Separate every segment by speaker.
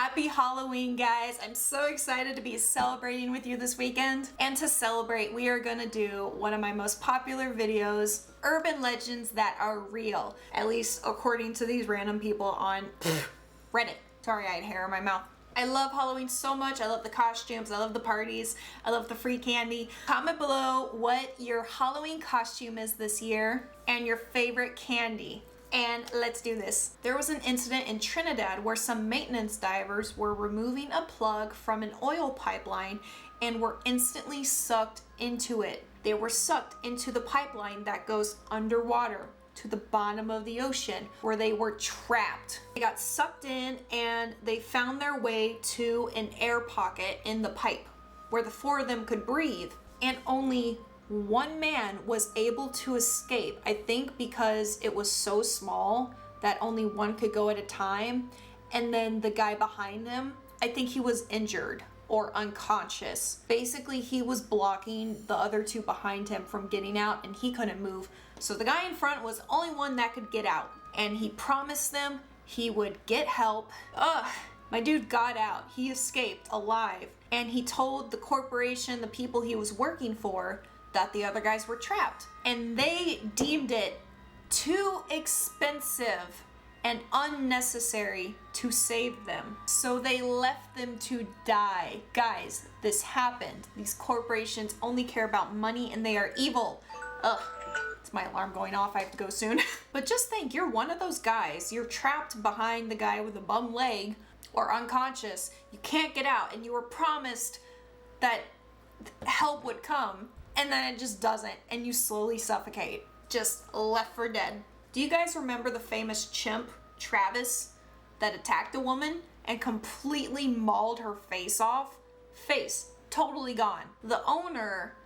Speaker 1: Happy Halloween, guys. I'm so excited to be celebrating with you this weekend. And to celebrate, we are gonna do one of my most popular videos, urban legends that are real, at least according to these random people on Reddit. Sorry, I had hair in my mouth. I love Halloween so much. I love the costumes, I love the parties, I love the free candy. Comment below what your Halloween costume is this year and your favorite candy. And let's do this. There was an incident in Trinidad where some maintenance divers were removing a plug from an oil pipeline and were instantly sucked into it. They were sucked into the pipeline that goes underwater to the bottom of the ocean where they were trapped. They got sucked in and they found their way to an air pocket in the pipe where the four of them could breathe, and only one man was able to escape. I think because it was so small that only one could go at a time, and then the guy behind them, I think he was injured or unconscious. Basically, he was blocking the other two behind him from getting out and he couldn't move. So the guy in front was the only one that could get out, and he promised them he would get help. My dude got out. He escaped alive, and he told the corporation, the people he was working for, that the other guys were trapped, and they deemed it too expensive and unnecessary to save them, so they left them to die. Guys, this happened. These corporations only care about money and they are evil. It's my alarm going off. I have to go soon. But just think, you're one of those guys. You're trapped behind the guy with a bum leg or unconscious. You can't get out, and you were promised that help would come, and then it just doesn't, and you slowly suffocate, just left for dead. Do you guys remember the famous chimp, Travis, that attacked a woman and completely mauled her face off? Face totally gone. The owner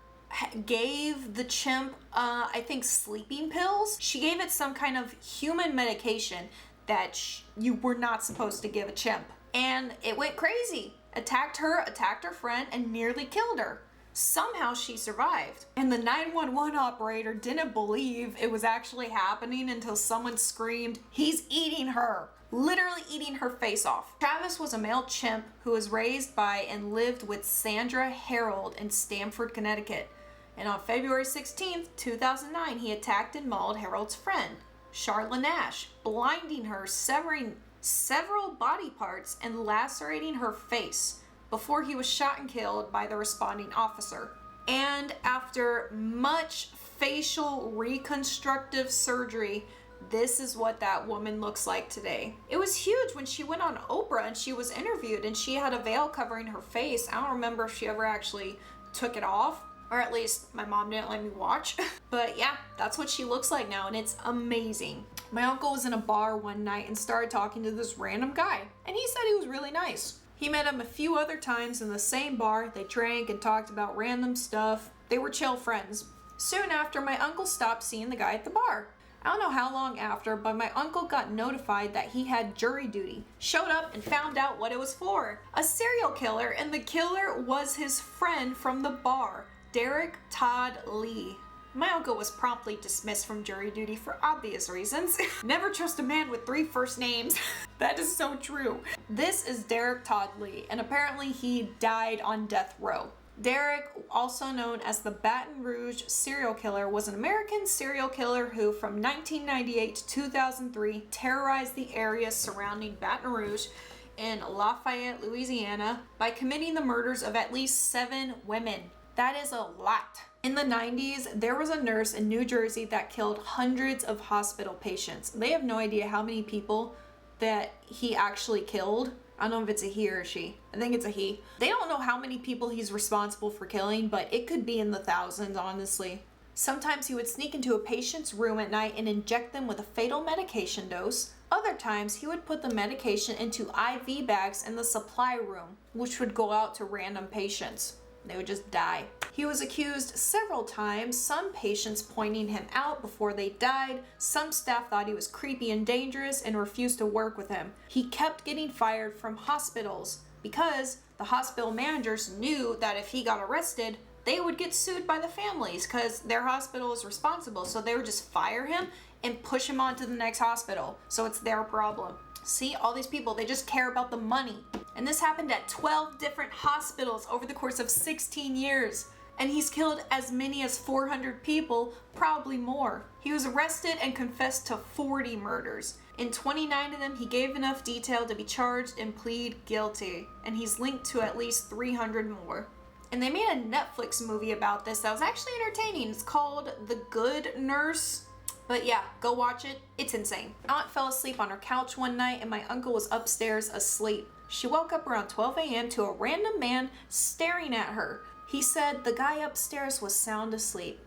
Speaker 1: gave the chimp, I think, sleeping pills. She gave it some kind of human medication that you were not supposed to give a chimp. And it went crazy. Attacked her friend, and nearly killed her. Somehow she survived, and the 911 operator didn't believe it was actually happening until someone screamed, "He's eating her!" Literally eating her face off. Travis was a male chimp who was raised by and lived with Sandra Harold in Stamford, Connecticut. And on February 16th, 2009, he attacked and mauled Harold's friend, Charlotte Nash, blinding her, severing several body parts, and lacerating her face, before he was shot and killed by the responding officer. And after much facial reconstructive surgery, this is what that woman looks like today. It was huge when she went on Oprah and she was interviewed, and she had a veil covering her face. I don't remember if she ever actually took it off, or at least my mom didn't let me watch. But yeah, that's what she looks like now, and it's amazing. My uncle was in a bar one night and started talking to this random guy, and he said he was really nice. He met him a few other times in the same bar. They drank and talked about random stuff. They were chill friends. Soon after, my uncle stopped seeing the guy at the bar. I don't know how long after, but my uncle got notified that he had jury duty. Showed up and found out what it was for. A serial killer, and the killer was his friend from the bar, Derek Todd Lee. My uncle was promptly dismissed from jury duty for obvious reasons. Never trust a man with 3 first names. That is so true. This is Derek Todd Lee, and apparently he died on death row. Derek, also known as the Baton Rouge serial killer, was an American serial killer who, from 1998 to 2003, terrorized the area surrounding Baton Rouge in Lafayette, Louisiana, by committing the murders of at least 7 women. That is a lot. In the 90s, there was a nurse in New Jersey that killed hundreds of hospital patients. They have no idea how many people that he actually killed. I don't know if it's a he or a she. I think it's a he. They don't know how many people he's responsible for killing, but it could be in the thousands, honestly. Sometimes he would sneak into a patient's room at night and inject them with a fatal medication dose. Other times, he would put the medication into IV bags in the supply room, which would go out to random patients. They would just die. He was accused several times, some patients pointing him out before they died. Some staff thought he was creepy and dangerous and refused to work with him. He kept getting fired from hospitals because the hospital managers knew that if he got arrested, they would get sued by the families because their hospital is responsible. So they would just fire him and push him on to the next hospital. So it's their problem. See, all these people, they just care about the money. And this happened at 12 different hospitals over the course of 16 years. And he's killed as many as 400 people, probably more. He was arrested and confessed to 40 murders. In 29 of them, he gave enough detail to be charged and plead guilty. And he's linked to at least 300 more. And they made a Netflix movie about this that was actually entertaining. It's called The Good Nurse. But yeah, go watch it. It's insane. My aunt fell asleep on her couch one night and my uncle was upstairs asleep. She woke up around 12 a.m. to a random man staring at her. He said the guy upstairs was sound asleep.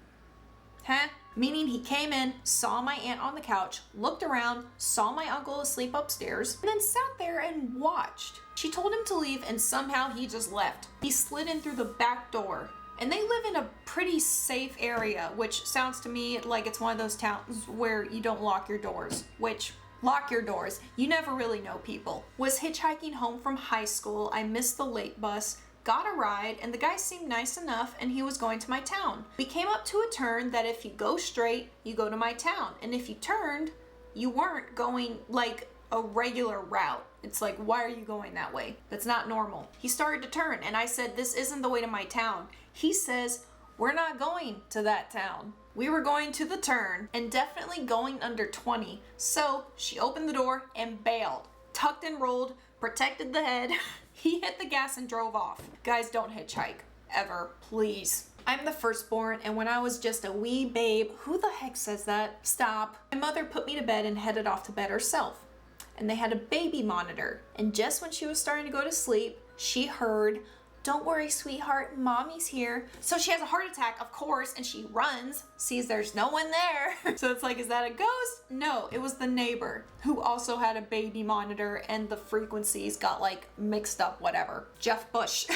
Speaker 1: Huh? Meaning he came in, saw my aunt on the couch, looked around, saw my uncle asleep upstairs, and then sat there and watched. She told him to leave and somehow he just left. He slid in through the back door. And they live in a pretty safe area, which sounds to me like it's one of those towns where you don't lock your doors, which lock your doors. You never really know people. Was hitchhiking home from high school. I missed the late bus. Got a ride, and the guy seemed nice enough, and he was going to my town. We came up to a turn that if you go straight, you go to my town. And if you turned, you weren't going like a regular route. It's like, why are you going that way? That's not normal. He started to turn, and I said, this isn't the way to my town. He says, we're not going to that town. We were going to the turn, and definitely going under 20. So she opened the door and bailed. Tucked and rolled, protected the head. He hit the gas and drove off. Guys, don't hitchhike. Ever. Please. I'm the firstborn, and when I was just a wee babe, who the heck says that? Stop. My mother put me to bed and headed off to bed herself. And they had a baby monitor. And just when she was starting to go to sleep, she heard, "Don't worry, sweetheart, mommy's here." So she has a heart attack, of course, and she runs, sees there's no one there. So it's like, is that a ghost? No, it was the neighbor who also had a baby monitor and the frequencies got like mixed up, whatever. Jeff Bush.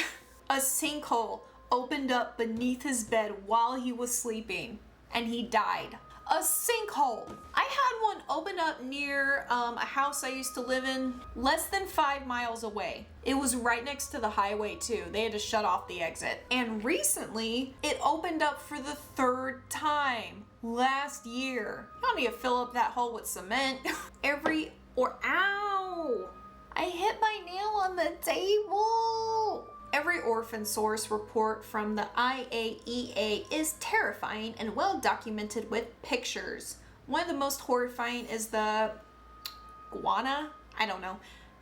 Speaker 1: A sinkhole opened up beneath his bed while he was sleeping and he died. A sinkhole. I had one open up near a house I used to live in, less than 5 miles away. It was right next to the highway too. They had to shut off the exit. And recently, it opened up for the 3rd time last year. You don't need to fill up that hole with cement. Ow! I hit my nail on the table. Every orphan source report from the IAEA is terrifying and well documented with pictures. One of the most horrifying is the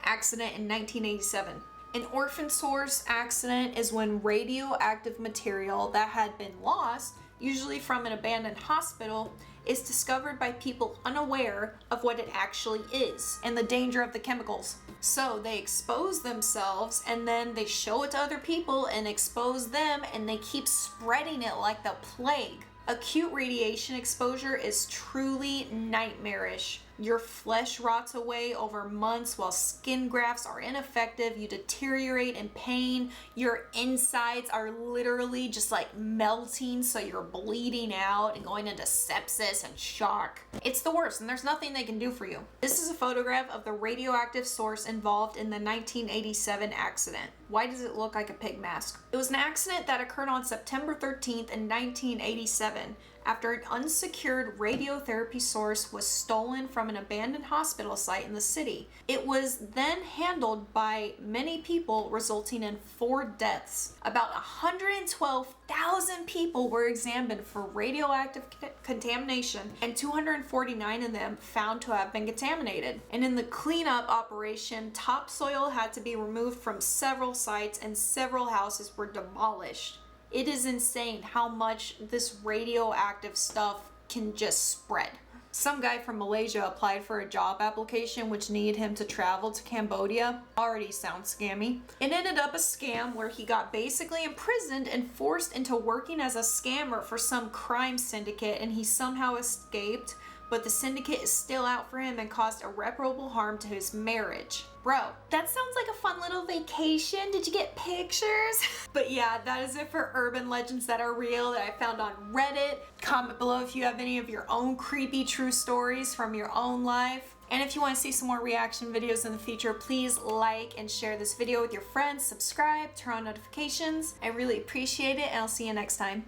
Speaker 1: accident in 1987. An orphan source accident is when radioactive material that had been lost, usually from an abandoned hospital, is discovered by people unaware of what it actually is and the danger of the chemicals. So they expose themselves and then they show it to other people and expose them and they keep spreading it like the plague. Acute radiation exposure is truly nightmarish. Your flesh rots away over months while skin grafts are ineffective. You deteriorate in pain. Your insides are literally just like melting, so you're bleeding out and going into sepsis and shock. It's the worst, and there's nothing they can do for you. This is a photograph of the radioactive source involved in the 1987 accident. Why does it look like a pig mask? It was an accident that occurred on September 13th in 1987. After an unsecured radiotherapy source was stolen from an abandoned hospital site in the city. It was then handled by many people, resulting in 4 deaths. About 112,000 people were examined for radioactive contamination, and 249 of them found to have been contaminated. And in the cleanup operation, topsoil had to be removed from several sites and several houses were demolished. It is insane how much this radioactive stuff can just spread. Some guy from Malaysia applied for a job application which needed him to travel to Cambodia. Already sounds scammy. It ended up a scam where he got basically imprisoned and forced into working as a scammer for some crime syndicate, and he somehow escaped, but the syndicate is still out for him and caused irreparable harm to his marriage. Bro, that sounds like a fun little vacation. Did you get pictures? But yeah, that is it for urban legends that are real that I found on Reddit. Comment below if you have any of your own creepy true stories from your own life. And if you want to see some more reaction videos in the future, please like and share this video with your friends, subscribe, turn on notifications. I really appreciate it, and I'll see you next time.